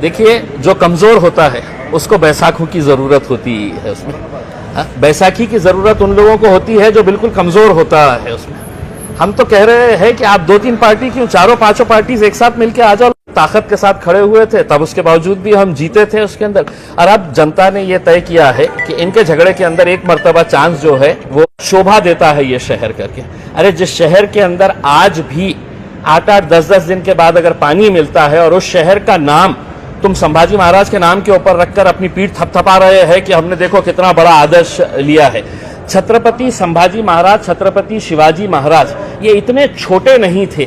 देखिए, जो कमजोर होता है उसको बैसाखों की जरूरत होती है उसमें। बैसाखी की जरूरत उन लोगों को होती है जो बिल्कुल कमजोर होता है उसमें। हम तो कह रहे हैं कि आप 2-3 पार्टी क्यों, 4-5 पार्टीज एक साथ मिलकर आ जाओ। ताकत के साथ खड़े हुए थे, तब उसके बावजूद भी हम जीते थे उसके अंदर। और अब जनता ने यह तय किया है कि इनके झगड़े के अंदर एक मर्तबा चांस जो है वो शोभा देता है ये शहर करके। अरे जिस शहर के अंदर आज भी 8-8, 10-10 दिन के बाद अगर पानी मिलता है और उस शहर का नाम तुम संभाजी महाराज के नाम के ऊपर रखकर अपनी पीठ थपथपा रहे हैं कि हमने देखो कितना बड़ा आदर्श लिया है। छत्रपति संभाजी महाराज, छत्रपति शिवाजी महाराज ये इतने छोटे नहीं थे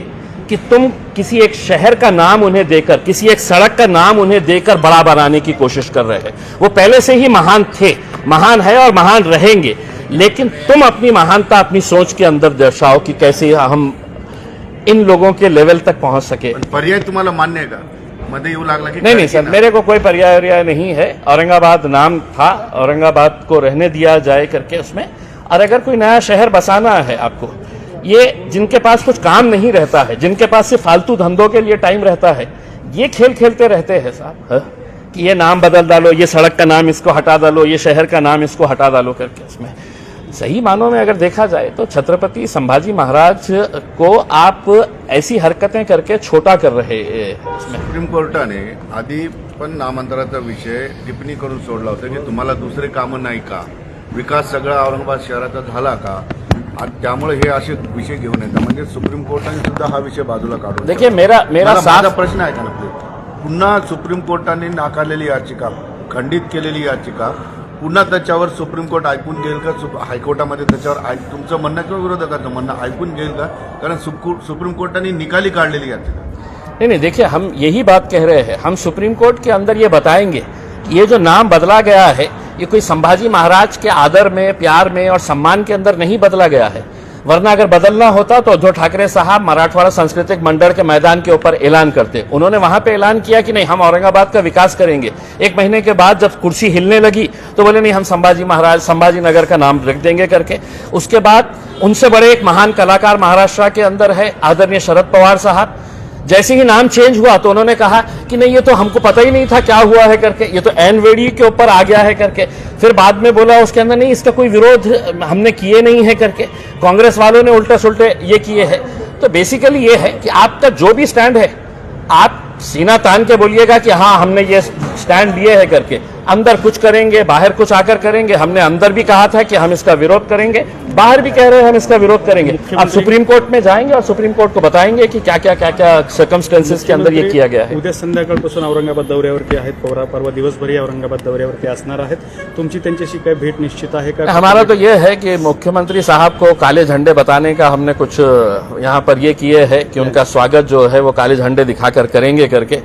कि तुम किसी एक शहर का नाम उन्हें देकर, किसी एक सड़क का नाम उन्हें देकर बड़ा बनाने की कोशिश कर रहे हैं। वो पहले से ही महान थे, महान है और महान रहेंगे। लेकिन तुम अपनी महानता अपनी सोच के अंदर दर्शाओ कि कैसे हम इन लोगों के लेवल तक पहुंच सके। पर्याय तुम्हाला मान्य है का? मध्ये येऊ लागला की नहीं सर, मेरे को कोई पर्याय नहीं है। औरंगाबाद नाम था, औरंगाबाद को रहने दिया जाए करके उसमें। और अगर कोई नया शहर बसाना है आपको, ये जिनके पास कुछ काम नहीं रहता है, जिनके पास सिर्फ फालतू धंधों के लिए टाइम रहता है, ये खेल खेलते रहते हैं साहब कि ये नाम बदल डालो, ये सड़क का नाम इसको हटा डालो, ये शहर का नाम इसको हटा डालो करके। इसमें सही मानों में अगर देखा जाए तो छत्रपति संभाजी महाराज को आप ऐसी हरकतें करके छोटा कर रहे हैं। सुप्रीम कोर्टाने आधी पण नामांतराचा विषय टिप्पणी करून सोडला होता की तुम्हाला दुसरे कामं नाही का, विकास सगळा औरंगाबाद शहराचा झाला का, आणि त्यामुळे हे असे विषय घेऊन येतात। म्हणजे सुप्रीम कोर्टाने सुद्धा हा विषय बाजूला काढून। देखिए, मेरा माझा प्रश्न आहे का ना, पुन्हा सुप्रीम कोर्टाने नाकारलेली याचिका, खंडित केलेली याचिका पुन्हा त्याच्यावर सुप्रीम कोर्ट ऐकून घेईल का? हायकोर्टामध्ये त्याच्यावर तुमचं म्हणणं किंवा विरोधकांचं म्हणणं ऐकून घेईल का? कारण सुप्रीम कोर्टाने निकाली काढलेली याचिका। नहीं, देखिए, हम यही बात कह रहे हैं। हम सुप्रीम कोर्ट के अंदर ये बताएंगे कि ये जो नाम बदला गया है ये कोई संभाजी महाराज के आदर में, प्यार में और सम्मान के अंदर नहीं बदला गया है। वरना अगर बदलना होता तो उद्धव ठाकरे साहब मराठवाड़ा सांस्कृतिक मंडल के मैदान के ऊपर ऐलान करते। उन्होंने वहां पे ऐलान किया कि नहीं, हम औरंगाबाद का विकास करेंगे। 1 महीने के बाद जब कुर्सी हिलने लगी तो बोले नहीं, हम संभाजी महाराज, संभाजी नगर का नाम रख देंगे करके। उसके बाद उनसे बड़े एक महान कलाकार महाराष्ट्र के अंदर है आदरणीय शरद पवार साहब। जैसे ही नाम चेंज हुआ तो उन्होंने कहा कि नहीं, ये तो हमको पता ही नहीं था क्या हुआ है करके, ये तो एन वेड़ी के ऊपर आ गया है करके। फिर बाद में बोला उसके अंदर नहीं, इसका कोई विरोध हमने किए नहीं है करके। कांग्रेस वालों ने उल्टे सुल्टे ये किए हैं। तो बेसिकली ये है कि आपका जो भी स्टैंड है आप सीना तान के बोलिएगा कि हाँ हमने ये स्टैंड लिए है करके। अंदर कुछ करेंगे, बाहर कुछ आकर करेंगे। हमने अंदर भी कहा था कि हम इसका विरोध करेंगे, बाहर भी कह रहे हैं हम इसका विरोध करेंगे। अब सुप्रीम कोर्ट में जाएंगे और सुप्रीम कोर्ट को बताएंगे कि क्या क्या सर्कमस्टेंसेस के अंदर ये किया गया है। उद्या संध्याकाळपासून औरंगाबाद दौऱ्यावरती आहेत, परवा दिवसभर औरंगाबाद दौऱ्यावरती असणार आहेत। तुमची त्यांच्याशी काय भेट निश्चित आहे का? हमारा तो ये है कि मुख्यमंत्री साहब को काले झंडे बताने का हमने कुछ यहाँ पर ये किए है कि उनका स्वागत जो है वो काले झंडे दिखाकर करेंगे करके।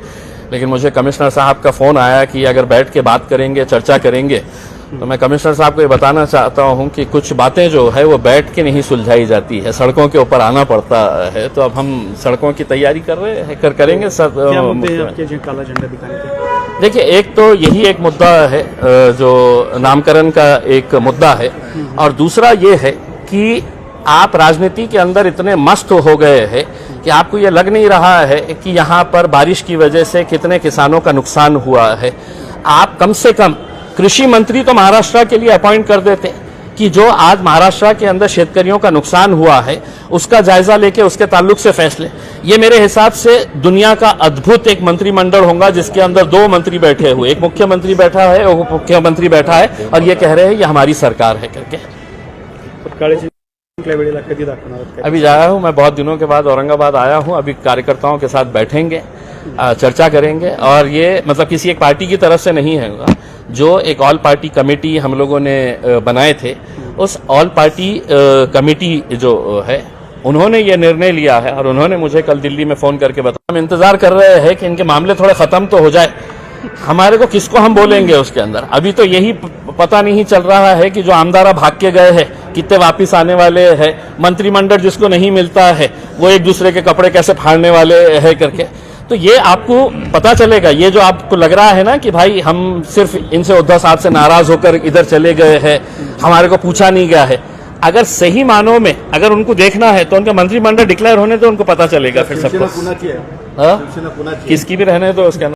लेकिन मुझे कमिश्नर साहब का फोन आया कि अगर बैठ के बात करेंगे, चर्चा करेंगे, तो मैं कमिश्नर साहब को ये बताना चाहता हूं कि कुछ बातें जो है वो बैठ के नहीं सुलझाई जाती है, सड़कों के ऊपर आना पड़ता है। तो अब हम सड़कों की तैयारी कर रहे हैं, करेंगे सर। क्या मुद्दे हैं आपके जो काला झंडा दिखाने के? देखिए, एक तो यही एक मुद्दा है जो नामकरण का एक मुद्दा है, और दूसरा ये है कि आप राजनीति के अंदर इतने मस्त हो गए हैं कि आपको ये लग नहीं रहा है कि यहाँ पर बारिश की वजह से कितने किसानों का नुकसान हुआ है। आप कम से कम कृषि मंत्री तो महाराष्ट्र के लिए अपॉइंट कर देते कि जो आज महाराष्ट्र के अंदर शेतकरियों का नुकसान हुआ है उसका जायजा लेके उसके ताल्लुक से फैसले। ये मेरे हिसाब से दुनिया का अद्भुत एक मंत्रिमंडल होगा जिसके अंदर 2 मंत्री बैठे हुए, एक मुख्यमंत्री बैठा है, उप मुख्यमंत्री बैठा है, और ये कह रहे हैं ये हमारी सरकार है करके। अभी जाया हूँ मैं, बहुत दिनों के बाद औरंगाबाद आया हूँ। अभी कार्यकर्ताओं के साथ बैठेंगे, चर्चा करेंगे। और ये मतलब किसी एक पार्टी की तरफ से नहीं है, जो एक ऑल पार्टी कमेटी हम लोगों ने बनाए थे, उस ऑल पार्टी कमेटी जो है उन्होंने ये निर्णय लिया है। और उन्होंने मुझे कल दिल्ली में फोन करके बताया। हम इंतजार कर रहे हैं कि इनके मामले थोड़े खत्म तो हो जाए, हमारे को किसको हम बोलेंगे उसके अंदर। अभी तो यही पता नहीं चल रहा है कि जो आमदारा भाग के गए हैं कितने वापिस आने वाले हैं, मंत्रिमंडल जिसको नहीं मिलता है वो एक दूसरे के कपड़े कैसे फाड़ने वाले हैं करके। तो ये आपको पता चलेगा। ये जो आपको लग रहा है ना कि भाई हम सिर्फ इनसे उद्धव साहब से नाराज होकर इधर चले गए हैं, हमारे को पूछा नहीं गया है, अगर सही मानों में अगर उनको देखना है तो उनका मंत्रिमंडल डिक्लेयर होने तो उनको पता चलेगा फिर सबको। किसकी भी रहने दो उसके अंदर।